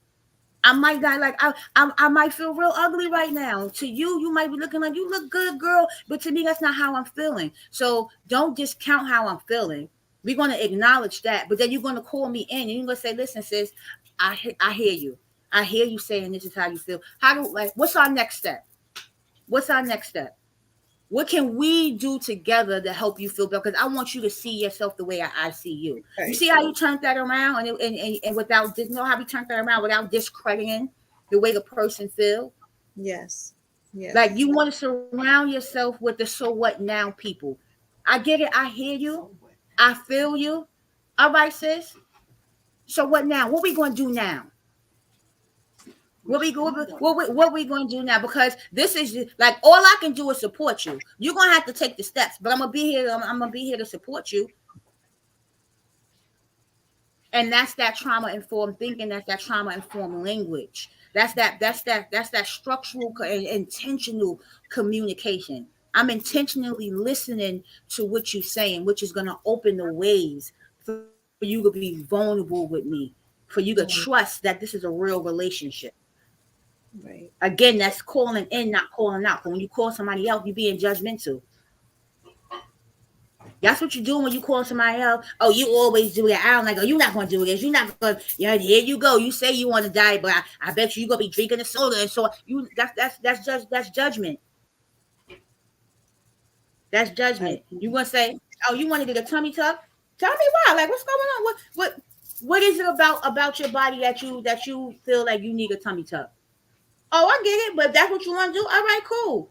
I might not like I might feel real ugly right now. To you, you might be looking like you look good, girl. But to me, that's not how I'm feeling. So don't discount how I'm feeling. We're gonna acknowledge that, but then you're gonna call me in and you're gonna say, "Listen, sis, I hear you. I hear you saying this is how you feel. How do like what's our next step? What's our next step? What can we do together to help you feel better? Because I want you to see yourself the way I see you. You Right. see how you turned that around, and without you know how we turned that around without discrediting the way the person feel. Yes. Like Yes. you want to surround yourself with the so what now people. I get it. I hear you. I feel you. All right, sis. So what now? What we gonna do now? What we gonna do now? Because this is like all I can do is support you. You're gonna have to take the steps, but I'm gonna be here. I'm gonna be here to support you. And that's that trauma informed thinking. That's that trauma informed language. That's that structural and intentional communication. I'm intentionally listening to what you're saying, which is gonna open the ways for you to be vulnerable with me, for you to Right. trust that this is a real relationship. Right. Again, that's calling in, not calling out. But when you call somebody else, you're being judgmental. That's what you're doing when you call somebody else. Oh, you always do that. I don't like. Oh, you're not gonna do this. You're not gonna. Yeah, here you go. You say you want to die, but I bet you gonna be drinking the soda, and so you. That's judgment. That's judgment. Right. You gonna say, oh, you want to get a tummy tuck? Tell me why. Like, what's going on? What is it about your body that you feel like you need a tummy tuck? Oh, I get it, but if that's what you want to do, all right, cool.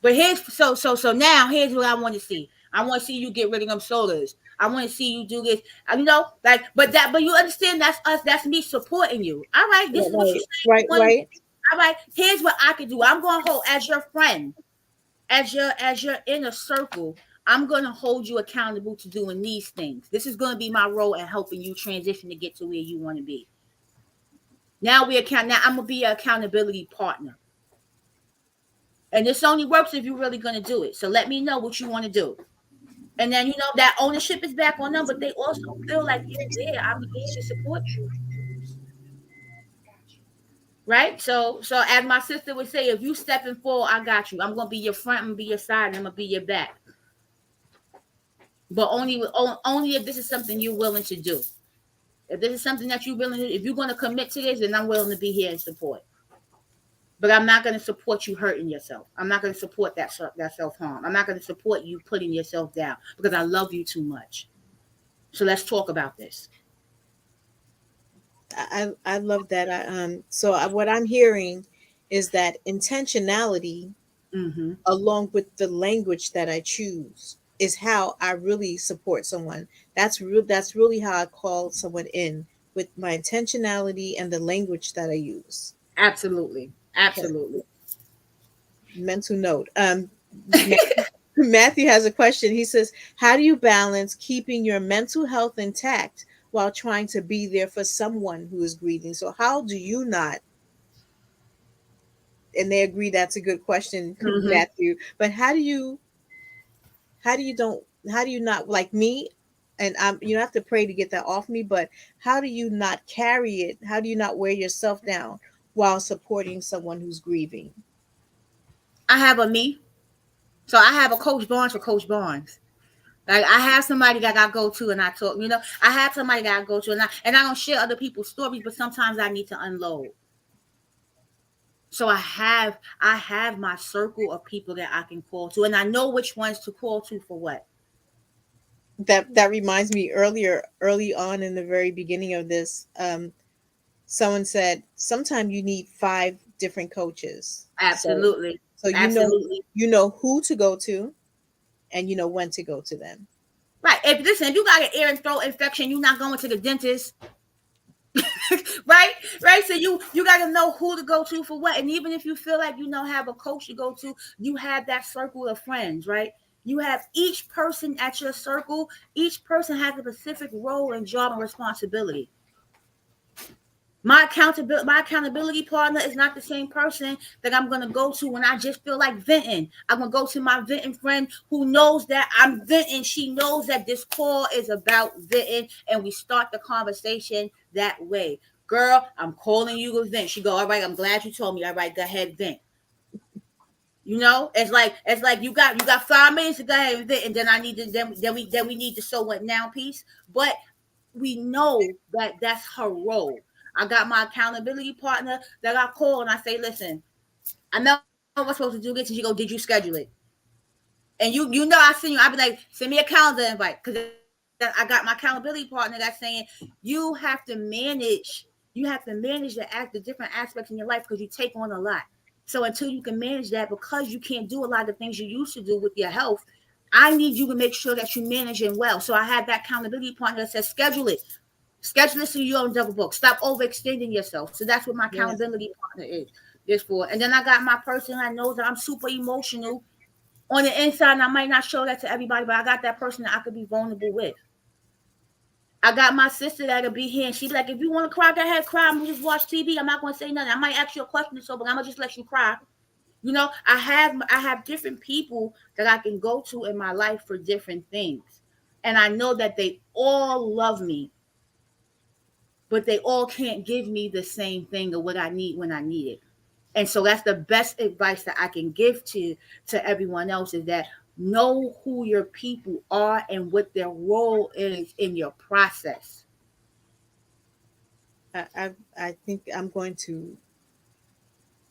But here's so now here's what I want to see. I want to see you get rid of them sodas. I want to see you do this. You know, like, but you understand that's us. That's me supporting you. All right, this is what you Right. say you Right. want to do. Right. All right, here's what I can do. I'm gonna hold as your friend, as your inner circle. I'm gonna hold you accountable to doing these things. This is gonna be my role in helping you transition to get to where you want to be. Now we account. Now I'm gonna be your accountability partner. And this only works if you're really gonna do it. So let me know what you want to do. And then that ownership is back on them, but they also feel like you're there. I'm here to support you, right? So as my sister would say, if you stepping forward, I got you. I'm gonna be your front, I'm gonna be your side, and I'm gonna be your back. But only if this is something you're willing to do. If this is something that you're willing to, if you're gonna commit to this, then I'm willing to be here and support. But I'm not gonna support you hurting yourself. I'm not gonna support that self harm. I'm not gonna support you putting yourself down because I love you too much. So let's talk about this. I love that. What I'm hearing is that intentionality, Mm-hmm. along with the language that I choose, is how I really support someone. That's really how I call someone in, with my intentionality and the language that I use. Absolutely. Okay. Absolutely. Mental note. Matthew has a question. He says, "How do you balance keeping your mental health intact while trying to be there for someone who is grieving?" So, how do you not? And they agree that's a good question, Mm-hmm. Matthew. But how do you not, like me? And you don't have to pray to get that off me. But how do you not carry it? How do you not wear yourself down while supporting someone who's grieving? I have a me. So I have a Coach Barnes for Coach Barnes. Like I have somebody that I go to and I talk. I have somebody that I go to and I don't share other people's stories, but sometimes I need to unload. So I have my circle of people that I can call to, and I know which ones to call to for what. That reminds me, early on in the very beginning of this. someone said sometimes you need five different coaches. So Absolutely. so Absolutely. you know who to go to and you know when to go to them. Right. If listen, if you got an ear and throat infection, you're not going to the dentist. Right, right. So you got to know who to go to for what. And even if you feel like you know have a coach to go to, you have that circle of friends, right? You have each person at your circle. Each person has a specific role and job and responsibility. My accountability partner is not the same person that I'm gonna go to when I just feel like venting. I'm gonna go to my venting friend who knows that I'm venting. She knows that this call is about venting, and we start the conversation that way. Girl, I'm calling you to vent. She go, all right, I'm glad you told me. All right, go ahead, vent. It's like you got 5 minutes to go ahead and vent, and then I need to then we need to show what now piece. But we know that that's her role. I got my accountability partner that I call and I say, listen, I know we're supposed to do this, and she go, did you schedule it? And you know I send you, I be like, send me a calendar invite because I got my accountability partner that's saying you have to manage the different aspects in your life because you take on a lot. So until you can manage that, because you can't do a lot of things you used to do with your health, I need you to make sure that you manage it well. So I have that accountability partner that says schedule it. Schedule it so you don't double book. Stop overextending yourself. So that's what my Yes. accountability partner is for. And then I got my person I know that I'm super emotional on the inside, and I might not show that to everybody, but I got that person that I could be vulnerable with. I got my sister that'll be here, and she be like, if you want to cry, go ahead, cry. I'm gonna just watch TV. I'm not gonna say nothing. I might ask you a question or so, but I'm gonna just let you cry. I have different people that I can go to in my life for different things, and I know that they all love me, but they all can't give me the same thing of what I need when I need it. And so that's the best advice that I can give to everyone else is that know who your people are and what their role is in your process. I think I'm going to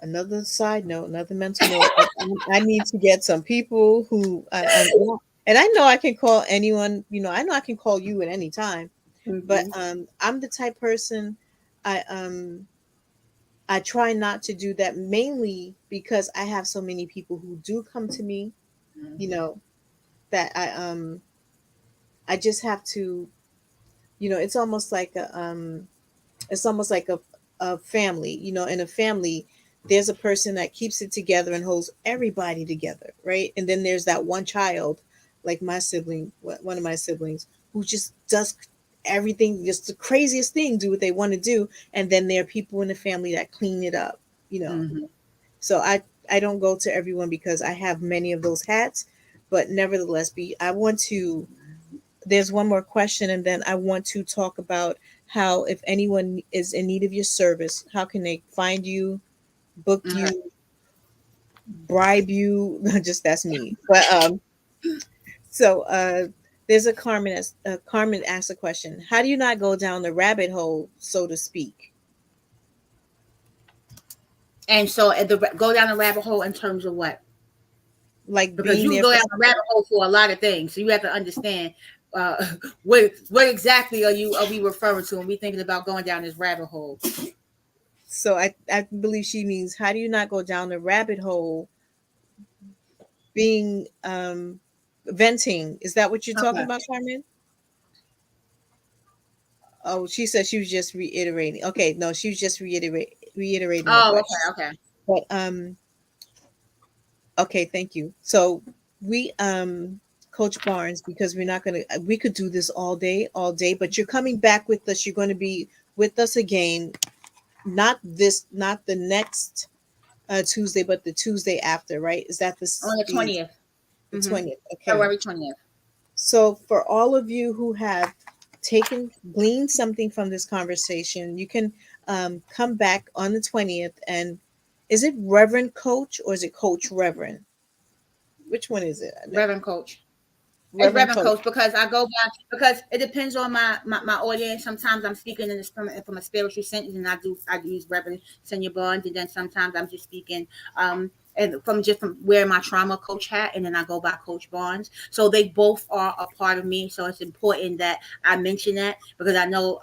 another side note, another mental note. I need to get some people who and I know I can call anyone. You know, I know I can call you at any time. But Mm-hmm. I'm the type person I try not to do that mainly because I have so many people who do come to me. You know that I just have to. You know, it's almost like a family. You know, in a family, there's a person that keeps it together and holds everybody together, right? And then there's that one child, like my sibling, one of my siblings, who just does everything, just the craziest thing, do what they want to do, and then there are people in the family that clean it up, you know. Mm-hmm. So I don't go to everyone because I have many of those hats, but nevertheless, be I want to there's one more question and then I want to talk about how if anyone is in need of your service, how can they find you, book Mm-hmm. you, bribe you? Just that's me. But so there's a Carmen asked a question. How do you not go down the rabbit hole, so to speak? And so go down the rabbit hole in terms of what? Like Because being you can there go for down the rabbit hole for a lot of things. So you have to understand uh, what exactly are we referring to when we thinking about going down this rabbit hole. so I believe she means how do you not go down the rabbit hole being venting? Is that what you're talking Okay. about, Carmen? Oh, she said she was just reiterating. Okay, no, she was just reiterating the Oh, question. okay, okay. But okay, thank you. So we Coach Barnes, because we're not gonna we could do this all day, but you're coming back with us. You're gonna be with us again, not the next Tuesday, but the Tuesday after, right? Is that On the 20th. the Mm-hmm. 20th? Okay. February 20th. So, for all of you who have gleaned something from this conversation, you can come back on the 20th. And is it Reverend Coach or is it Coach Reverend? Which one is it? Reverend Coach. It's Reverend Reverend Coach. Coach because I go by because it depends on my audience. Sometimes I'm speaking in this from a spiritual sentence, and I use Reverend Senior Bond, and then sometimes I'm just speaking and from wearing my trauma coach hat, and then I go by Coach Barnes. So they both are a part of me. So it's important that I mention that, because I know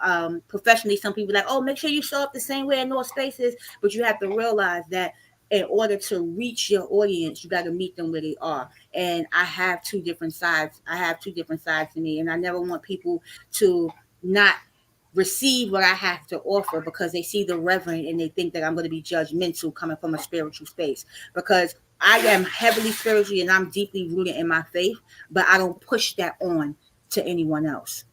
professionally some people are like, oh, make sure you show up the same way in all spaces, but you have to realize that in order to reach your audience, you got to meet them where they are. And I have two different sides. I have two different sides to me, and I never want people to not receive what I have to offer because they see the reverend and they think that I'm going to be judgmental coming from a spiritual space, because I am heavily spiritual and I'm deeply rooted in my faith, but I don't push that on to anyone else.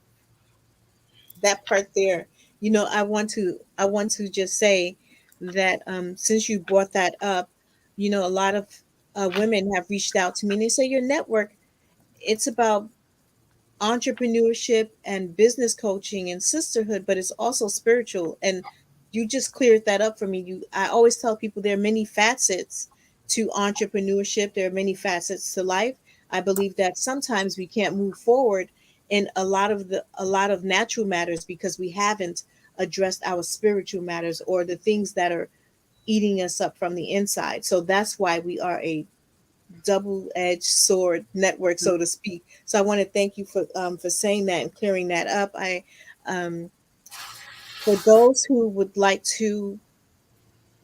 That part there, I want to just say that since you brought that up, a lot of women have reached out to me and they say your network, it's about entrepreneurship and business coaching and sisterhood, but it's also spiritual. And you just cleared that up for me. I always tell people there are many facets to entrepreneurship. There are many facets to life. I believe that sometimes we can't move forward in a lot of natural matters because we haven't addressed our spiritual matters or the things that are eating us up from the inside. So that's why we are a double-edged sword network, so to speak. So I want to thank you for saying that and clearing that up. Um, for those who would like to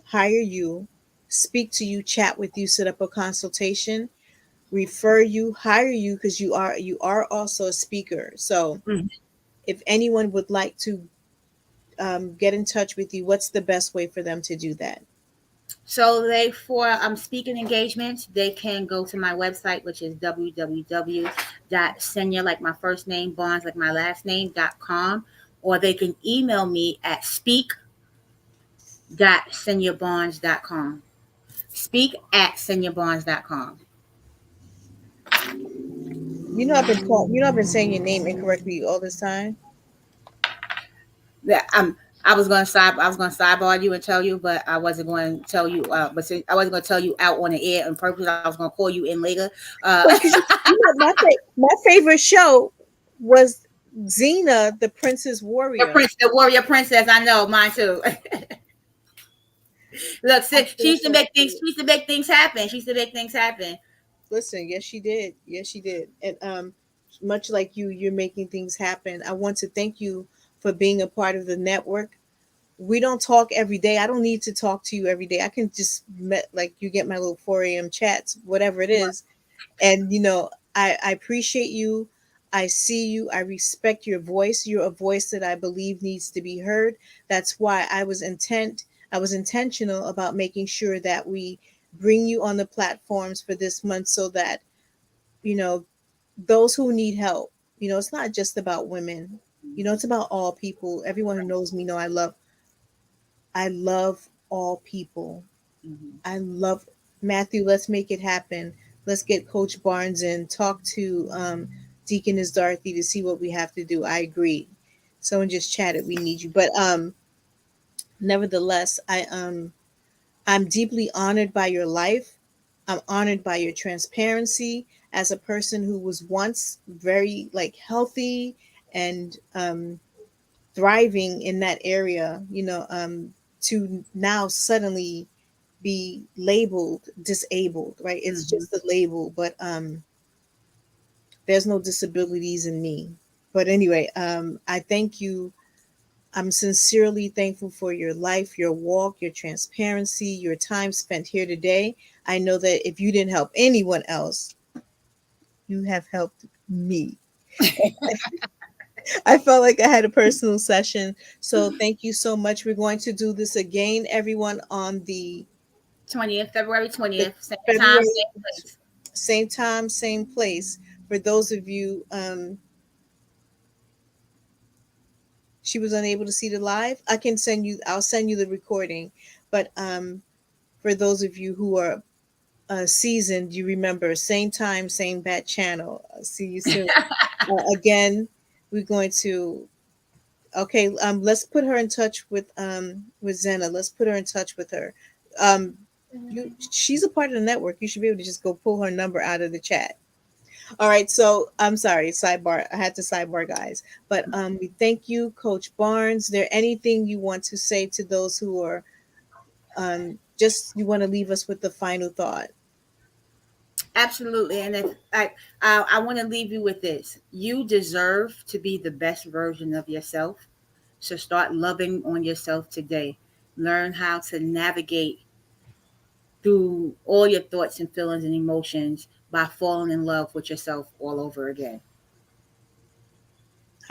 hire you, speak to you, chat with you, set up a consultation, refer you, hire you, because you are also a speaker. So Mhm. if anyone would like to get in touch with you, what's the best way for them to do that? So they for speaking engagements, they can go to my website, which is www.senya, like my first name, Barnes, like my last name.com, or they can email me at speak.senyabarnes.com. Speak@senyabarnes.com. I've been saying your name incorrectly all this time. Yeah, I was going to sidebar you and tell you, but I wasn't going to tell you. But since I wasn't going to tell you out on the air on purpose, I was going to call you in later. Because my favorite show was Xena, the Princess Warrior. The warrior princess. I know mine too. Look, I she feel used to so make things. good. She used to make things happen. She used to make things happen. Listen, yes, she did. Yes, she did. And much like you, you're making things happen. I want to thank you for being a part of the network. We don't talk every day. I don't need to talk to you every day. I can just like you get my little 4 a.m. chats, whatever it is. And I appreciate you. I see you. I respect your voice. You're a voice that I believe needs to be heard. That's why I was intentional about making sure that we bring you on the platforms for this month so that you know those who need help. It's not just about women. It's about all people. Everyone who knows me know I love all people. Mhm. I love Matthew. Let's make it happen. Let's get Coach Barnes in. Talk to Deaconess Dorothy to see what we have to do. I agree. Someone just chatted. We need you, but nevertheless, I'm deeply honored by your life. I'm honored by your transparency as a person who was once very like healthy and thriving in that area. To now suddenly be labeled disabled, right? It's Mhm. just a label, but there's no disabilities in me. But anyway, I thank you. I'm sincerely thankful for your life, your walk, your transparency, your time spent here today. I know that if you didn't help anyone else, you have helped me. I felt like I had a personal session. So thank you so much. We're going to do this again, everyone, on the 20th, February the 20th, same time, February, same place. same time, same place. For those of you, she was unable to see the live. I'll send you the recording. But for those of you who are seasoned, you remember same time, same bat channel. I'll see you soon. Again, we're going to. Okay, let's put her in touch with Zena. Let's put her in touch with her. She's a part of the network. You should be able to just go pull her number out of the chat. All right, so I'm sorry, sidebar. I had to sidebar, guys. But we thank you, Coach Barnes. There anything you want to say to those who are just you want to leave us with the final thought. Absolutely. And if I want to leave you with this. You deserve to be the best version of yourself. So start loving on yourself today. Learn how to navigate through all your thoughts and feelings and emotions by falling in love with yourself all over again.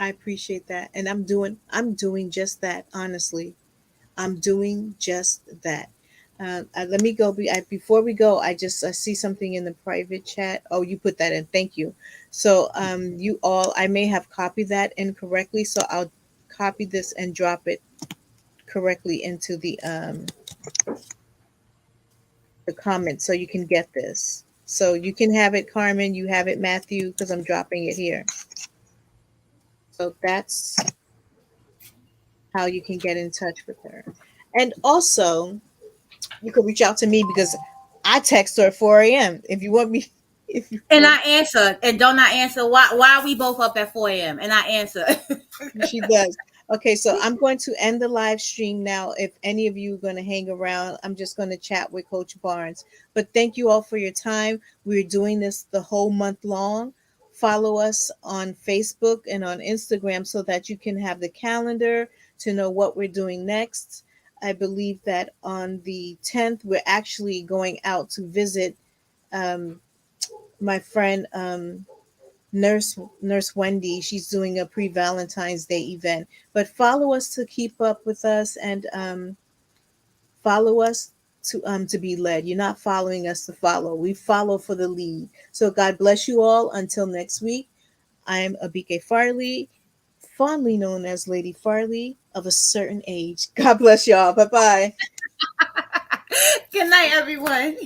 I appreciate that, and I'm doing just that. Honestly, I'm doing just that. Let me go. Before we go, I see something in the private chat. Oh, you put that in. Thank you. So, you all, I may have copied that incorrectly, so I'll copy this and drop it correctly into the comment so you can get this. So you can have it, Carmen. You have it, Matthew, because I'm dropping it here. So that's how you can get in touch with her. And also, you can reach out to me because I text her at 4 a.m. if you want me. If you And want, I answer, and don't I answer? Why are we both up at 4 a.m.? And I answer. she does. Okay, so I'm going to end the live stream now. If any of you are going to hang around, I'm just going to chat with Coach Barnes. But thank you all for your time. We're doing this the whole month long. Follow us on Facebook and on Instagram so that you can have the calendar to know what we're doing next. I believe that on the 10th, we're actually going out to visit um, my friend Nurse Wendy. She's doing a pre-Valentine's Day event. But follow us to keep up with us, and follow us to be led. You're not following us to follow. We follow for the lead. So God bless you all. Until next week, I'm Abike Farley, fondly known as Lady Farley of a certain age. God bless y'all. Bye bye. Good night, everyone.